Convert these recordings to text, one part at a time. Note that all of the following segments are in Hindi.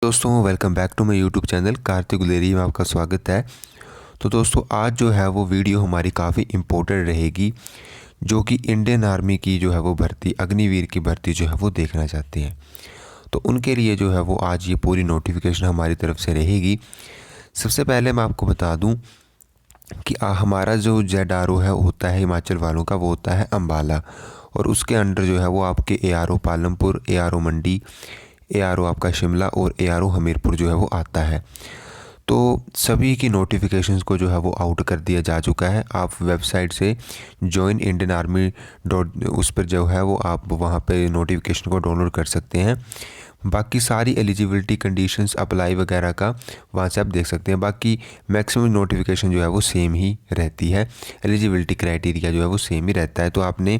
दोस्तों welcome back to my YouTube channel Kartik Guleri में आपका स्वागत है। तो दोस्तों आज जो है वो वीडियो हमारी काफ़ी इम्पोर्टेंट रहेगी, जो कि इंडियन आर्मी की जो है वो भर्ती अग्निवीर की भर्ती जो है वो देखना चाहते हैं। तो उनके लिए जो है वो आज ये पूरी नोटिफिकेशन हमारी तरफ से रहेगी। सबसे पहले मैं आपको बता दूं कि हमारा जो ZRO है होता है हिमाचल वालों का, वो होता है अम्बाला, और उसके अंडर जो है वो आपके ARO पालमपुर, ARO मंडी, ARO आपका शिमला और ARO हमीरपुर जो है वो आता है। तो सभी की नोटिफिकेशंस को जो है वो आउट कर दिया जा चुका है। आप वेबसाइट से जॉइन इंडियन आर्मी डॉट उस पर जो है वो आप वहाँ पे नोटिफिकेशन को डाउनलोड कर सकते हैं। बाकी सारी एलिजिबिलिटी कंडीशंस अप्लाई वगैरह का वहाँ से आप देख सकते हैं। बाकी मैक्सिमम नोटिफिकेशन जो है वो सेम ही रहती है, एलिजिबिलिटी क्राइटेरिया जो है वो सेम ही रहता है। तो आपने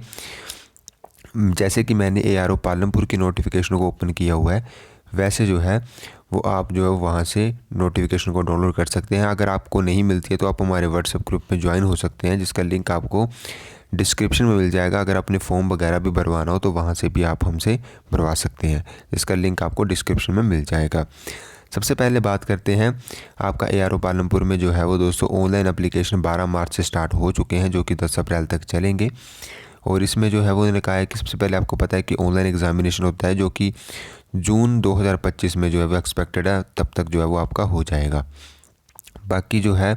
जैसे कि मैंने ARO पालमपुर की नोटिफिकेशन को ओपन किया हुआ है, वैसे जो है वो आप जो है वहाँ से नोटिफिकेशन को डाउनलोड कर सकते हैं। अगर आपको नहीं मिलती है तो आप हमारे व्हाट्सएप ग्रुप में ज्वाइन हो सकते हैं, जिसका लिंक आपको डिस्क्रिप्शन में मिल जाएगा। अगर अपने फॉर्म वगैरह भी भरवाना हो तो वहाँ से भी आप हमसे भरवा सकते हैं, जिसका लिंक आपको डिस्क्रिप्शन में मिल जाएगा। सबसे पहले बात करते हैं आपका ARO पालमपुर में जो है वो दोस्तों ऑनलाइन एप्लीकेशन 12 मार्च से स्टार्ट हो चुके हैं, जो कि 10 अप्रैल तक चलेंगे। और इसमें जो है वो उन्होंने कहा है कि सबसे पहले आपको पता है कि ऑनलाइन एग्जामिनेशन होता है, जो कि जून 2025 में जो है वो एक्सपेक्टेड है, तब तक जो है वो आपका हो जाएगा। बाकी जो है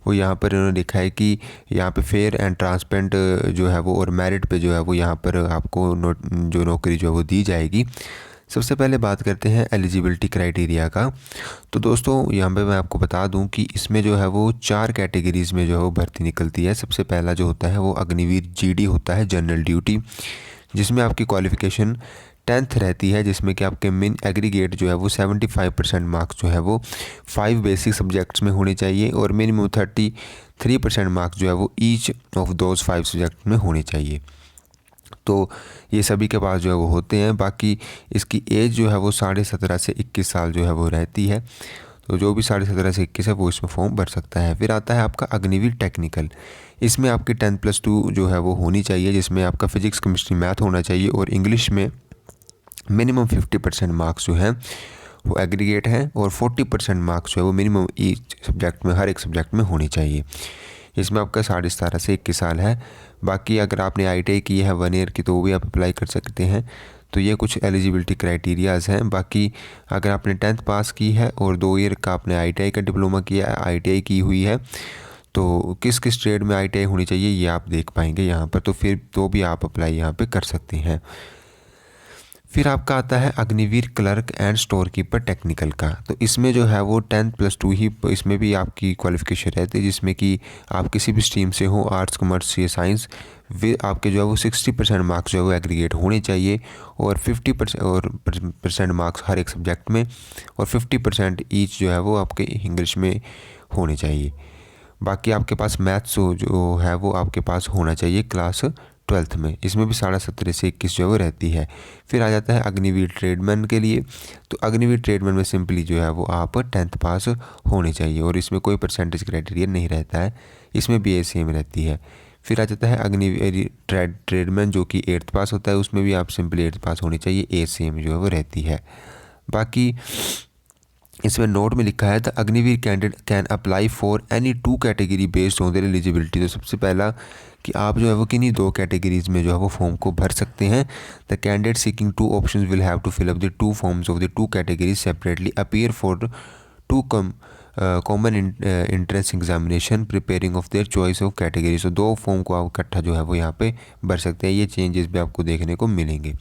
वो यहाँ पर इन्होंने लिखा है कि यहाँ पे फेयर एंड ट्रांसपेरेंट जो है वो और मेरिट पे जो है वो यहाँ पर आपको जो नौकरी जो है वो दी जाएगी। सबसे पहले बात करते हैं एलिजिबिलिटी क्राइटेरिया का। तो दोस्तों यहाँ पे मैं आपको बता दूं कि इसमें जो है वो 4 कैटेगरीज़ में जो है वो भर्ती निकलती है। सबसे पहला जो होता है वो अग्निवीर GD होता है, जनरल ड्यूटी, जिसमें आपकी क्वालिफ़िकेशन 10th रहती है, जिसमें कि आपके मिन एग्रीगेट जो है वो 75% मार्क्स जो है वो 5 बेसिक सब्जेक्ट्स में होने चाहिए, और मिनिमम 33% मार्क्स जो है वो ईच ऑफ दोज 5 सब्जेक्ट में होने चाहिए। तो ये सभी के पास जो है वो होते हैं। बाकी इसकी एज जो है वो 17.5 से 21 साल जो है वो रहती है। तो जो भी 17.5 से 21 है वो इसमें फॉर्म भर सकता है। फिर आता है आपका अग्निवीर टेक्निकल। इसमें आपकी 10+2 जो है वो होनी चाहिए, जिसमें आपका फिजिक्स, केमिस्ट्री, मैथ होना चाहिए, और इंग्लिश में मिनिमम 50% मार्क्स जो हैं वो एग्रीगेट हैं, और 40% मार्क्स जो है वो मिनिमम ईच सब्जेक्ट में, हर एक सब्जेक्ट में होनी चाहिए। इसमें आपका 17.5 से 21 साल है। बाकी अगर आपने ITI की है 1 ईयर की, तो वो भी आप अप्लाई कर सकते हैं। तो ये कुछ एलिजिबिलिटी क्राइटेरियाज़ हैं। बाकी अगर आपने 10th पास की है और 2 ईयर का आपने ITI का डिप्लोमा किया है, ITI की हुई है, तो किस किस ट्रेड में ITI होनी चाहिए ये आप देख पाएंगे यहाँ पर। तो फिर तो भी आप अप्लाई यहाँ पे कर सकते हैं। फिर आपका आता है Agniveer clerk and store keeper technical का। तो इसमें जो है वो 10+2 ही इसमें भी आपकी क्वालिफ़िकेशन रहती है, जिसमें कि आप किसी भी स्ट्रीम से हो, आर्ट्स, कॉमर्स या साइंस, वे आपके जो है वो 60% मार्क्स जो है वो एग्रीगेट होने चाहिए, और 50% मार्क्स हर एक सब्जेक्ट में, और 50% ईच जो है वो आपके इंग्लिश में होने चाहिए। बाकी आपके पास मैथ्स जो है वो आपके पास होना चाहिए क्लास 12th में। इसमें भी 17.5 से 21 जो है वो रहती है। फिर आ जाता है अग्निवीर ट्रेडमैन के लिए। तो अग्निवीर ट्रेडमैन में सिंपली जो है वो आप 10th पास होने चाहिए, और इसमें कोई परसेंटेज क्राइटेरिया नहीं रहता है, इसमें भी सेम रहती है। फिर आ जाता है अग्निवीर ट्रेडमैन जो कि 8th पास होता है, उसमें भी आप सिंपली 8th पास होनी चाहिए, सेम जो है वो रहती है। बाकी इसमें नोट में लिखा है the Agniveer candidate can apply for any 2 category based on their eligibility. तो सबसे पहला कि आप जो है वो किन्हीं 2 कैटेगरीज़ में जो है वो फॉर्म को भर सकते हैं। The candidate seeking 2 options will have to fill up the 2 forms of the 2 categories separately, appear for 2 common entrance examination, preparing of their choice of category. तो 2 फॉर्म को आप इकट्ठा जो है वो यहाँ पे भर सकते हैं। ये चेंजेस भी आपको देखने को मिलेंगे।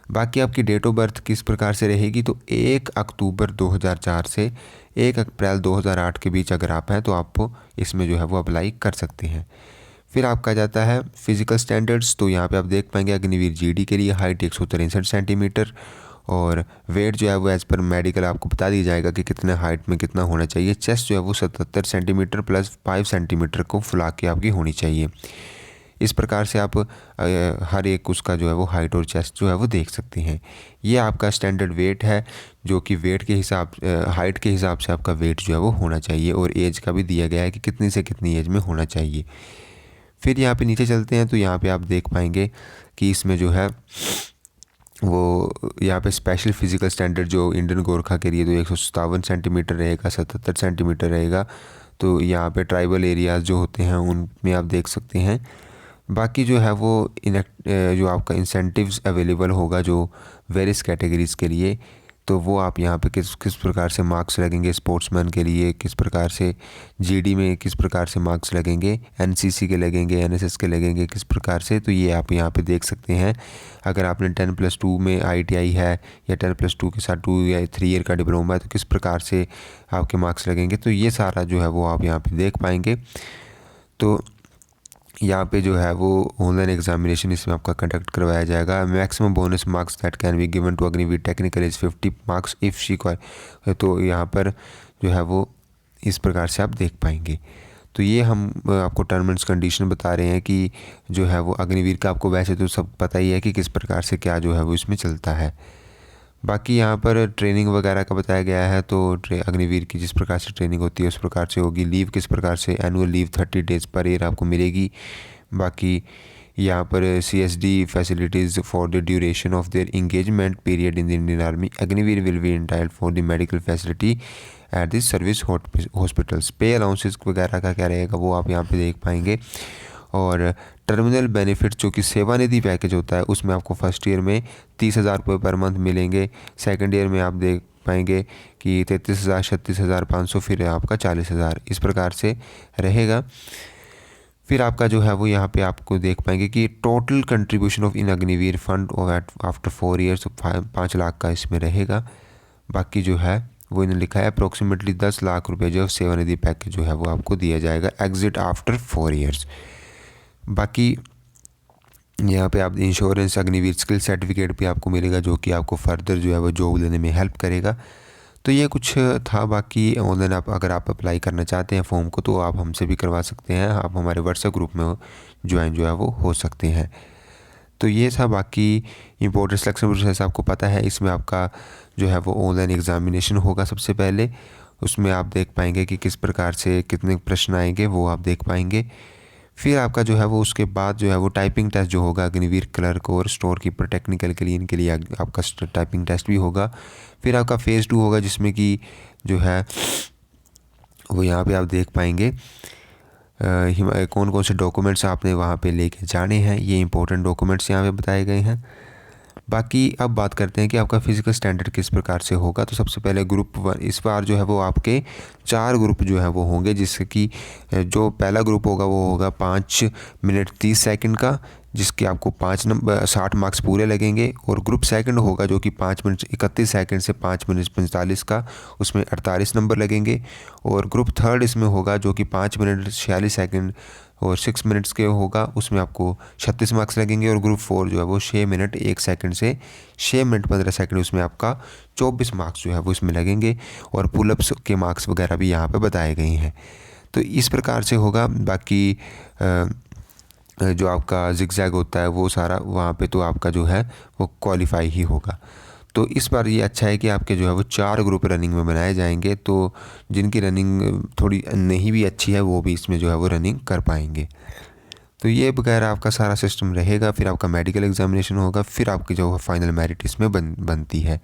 बाकी आपकी डेट ऑफ बर्थ किस प्रकार से रहेगी, तो 1 अक्टूबर 2004 से 1 अप्रैल 2008 के बीच अगर आप हैं तो आप इसमें जो है वो अप्लाई कर सकते हैं। फिर आपका जाता है फिजिकल स्टैंडर्ड्स। तो यहाँ पे आप देख पाएंगे अग्निवीर GD के लिए हाइट 163 सेंटीमीटर, और वेट जो है वो एज़ पर मेडिकल आपको बता दिया जाएगा कि कितने हाइट में कितना होना चाहिए। चेस्ट जो है वो 77 सेंटीमीटर प्लस 5 सेंटीमीटर को फुला के आपकी होनी चाहिए। इस प्रकार से आप हर एक उसका जो है वो हाइट और चेस्ट जो है वो देख सकते हैं। ये आपका स्टैंडर्ड वेट है, जो कि वेट के हिसाब हाइट के हिसाब से आपका वेट जो है वो होना चाहिए, और एज का भी दिया गया है कि कितनी से कितनी एज में होना चाहिए। फिर यहाँ पे नीचे चलते हैं तो यहाँ पे आप देख पाएंगे कि इसमें जो है वो यहाँ पे स्पेशल फिज़िकल स्टैंडर्ड जो इंडियन गोरखा के लिए तो 157 सेंटीमीटर रहेगा, 77 सेंटीमीटर रहेगा। तो यहाँ पे ट्राइबल एरियाज़ जो होते हैं उनमें आप देख सकते हैं। बाकी जो है वो जो आपका इंसेंटिव्स अवेलेबल होगा जो वेरियस कैटेगरीज़ के लिए, तो वो आप यहाँ पे किस प्रकार से मार्क्स लगेंगे स्पोर्ट्समैन के लिए, किस प्रकार से जीडी में किस प्रकार से मार्क्स लगेंगे, एनसीसी के लगेंगे, एनएसएस के लगेंगे किस प्रकार से, तो ये आप यहाँ पे देख सकते हैं। अगर आपने 10+2 में आईटीआई है या 10+2 के साथ 2 या 3 ईयर का डिप्लोमा है तो किस प्रकार से आपके मार्क्स लगेंगे, तो ये सारा जो है वो आप यहाँ पर देख पाएंगे। तो यहाँ पे जो है वो ऑनलाइन एग्जामिनेशन इसमें आपका कंडक्ट करवाया जाएगा। Maximum bonus marks that can be given to Agniveer technical is 50 marks if she qualify. तो यहाँ पर जो है वो इस प्रकार से आप देख पाएंगे। तो ये हम आपको टर्म एंड कंडीशन बता रहे हैं कि जो है वो अग्निवीर का आपको वैसे तो सब पता ही है कि किस प्रकार से क्या जो है वो इसमें चलता है। बाकी यहाँ पर ट्रेनिंग वगैरह का बताया गया है। तो अग्निवीर की जिस प्रकार से ट्रेनिंग होती है उस प्रकार से होगी। लीव किस प्रकार से, annual leave 30 days per year आपको मिलेगी। बाकी यहाँ पर CSD facilities for the duration of their engagement period in the Indian Army, Agniveer will be entitled for the medical facility at this service hospitals. Pay allowances वगैरह का क्या रहेगा वो आप यहाँ पे देख पाएंगे। और टर्मिनल बेनिफिट जो कि सेवानिधि पैकेज होता है उसमें आपको फर्स्ट ईयर में 30,000 रुपये पर मंथ मिलेंगे। सेकंड ईयर में आप देख पाएंगे कि 33,000, 36,500, फिर आपका 40,000, इस प्रकार से रहेगा। फिर आपका जो है वो यहाँ पे आपको देख पाएंगे कि total contribution of in Agniveer fund after 4 years 5 lakh का इसमें रहेगा। बाकी जो है वो इन्होंने लिखा है अप्रोक्सीमेटली 10 लाख रुपए जो सेवानिधि पैकेज जो है वो आपको दिया जाएगा एग्जिट आफ्टर 4 ईयर्स। बाकी यहाँ पे आप इंश्योरेंस अग्निवीर स्किल सर्टिफिकेट भी आपको मिलेगा जो कि आपको फर्दर जो है वो जॉब लेने में हेल्प करेगा। तो ये कुछ था। बाकी ऑनलाइन अगर आप अप्लाई करना चाहते हैं फॉर्म को तो आप हमसे भी करवा सकते हैं। आप हमारे व्हाट्सएप ग्रुप में ज्वाइन जो है वो हो सकते हैं। तो ये था। बाकी इम्पोर्टेंट सिलेक्शन प्रोसेस आपको पता है। इसमें आपका जो है वो ऑनलाइन एग्ज़ामिनेशन होगा सबसे पहले। उसमें आप देख पाएंगे कि किस प्रकार से कितने प्रश्न आएंगे वो आप देख पाएंगे। फिर आपका जो है वो उसके बाद जो है वो टाइपिंग टेस्ट जो होगा अग्निवीर क्लर्क और स्टोर कीपर टेक्निकल के लिए, इनके लिए आपका टाइपिंग टेस्ट भी होगा। फिर आपका फ़ेज़ 2 होगा जिसमें कि जो है वो यहाँ पे आप देख पाएंगे कौन कौन से डॉक्यूमेंट्स आपने वहाँ पे लेके जाने हैं। ये इंपॉर्टेंट डॉक्यूमेंट्स यहाँ पे बताए गए हैं। बाकी अब बात करते हैं कि आपका फ़िज़िकल स्टैंडर्ड किस प्रकार से होगा। तो सबसे पहले ग्रुप 1, इस बार जो है वो आपके 4 ग्रुप जो है वो होंगे, जिससे कि जो पहला ग्रुप होगा वो होगा 5 मिनट 30 सेकंड का, जिसके आपको 60 मार्क्स पूरे लगेंगे। और ग्रुप सेकंड होगा जो कि 5 मिनट 31 सेकंड से 5 मिनट 45 का, उसमें 48 नंबर लगेंगे। और ग्रुप थर्ड इसमें होगा जो कि 5 मिनट 46 सेकंड और 6 मिनट्स के होगा, उसमें आपको 36 मार्क्स लगेंगे। और ग्रुप 4 जो है वो 6 मिनट 1 सेकंड से 6 मिनट 15 सेकंड, उसमें आपका 24 मार्क्स जो है वो इसमें लगेंगे। और पुलअप्स के मार्क्स वगैरह भी यहाँ पे बताए गए हैं। तो इस प्रकार से होगा। बाकी जो आपका जिगजैग होता है वो सारा वहाँ पे तो आपका जो है वो क्वालिफाई ही होगा। तो इस बार ये अच्छा है कि आपके जो है वो 4 ग्रुप रनिंग में बनाए जाएंगे। तो जिनकी रनिंग थोड़ी नहीं भी अच्छी है वो भी इसमें जो है वो रनिंग कर पाएंगे। तो ये वगैरह आपका सारा सिस्टम रहेगा। फिर आपका मेडिकल एग्जामिनेशन होगा, फिर आपकी जो फाइनल मेरिट इसमें बनती है।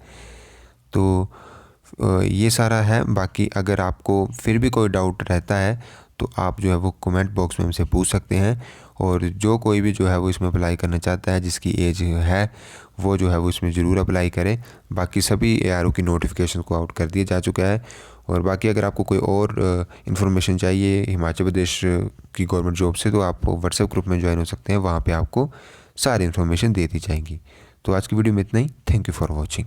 तो ये सारा है। बाकी अगर आपको फिर भी कोई डाउट रहता है तो आप जो है वो कमेंट बॉक्स में हमसे पूछ सकते हैं। और जो कोई भी जो है वो इसमें अप्लाई करना चाहता है, जिसकी एज है, वो जो है वो इसमें ज़रूर अप्लाई करें। बाकी सभी ARO की नोटिफिकेशन को आउट कर दिया जा चुका है। और बाकी अगर आपको कोई और इन्फॉर्मेशन चाहिए हिमाचल प्रदेश की गवर्नमेंट जॉब से तो आप व्हाट्सएप ग्रुप में ज्वाइन हो सकते हैं। वहाँ पे आपको सारी इन्फॉर्मेशन दे दी जाएंगी। तो आज की वीडियो में इतना ही। Thank you for watching.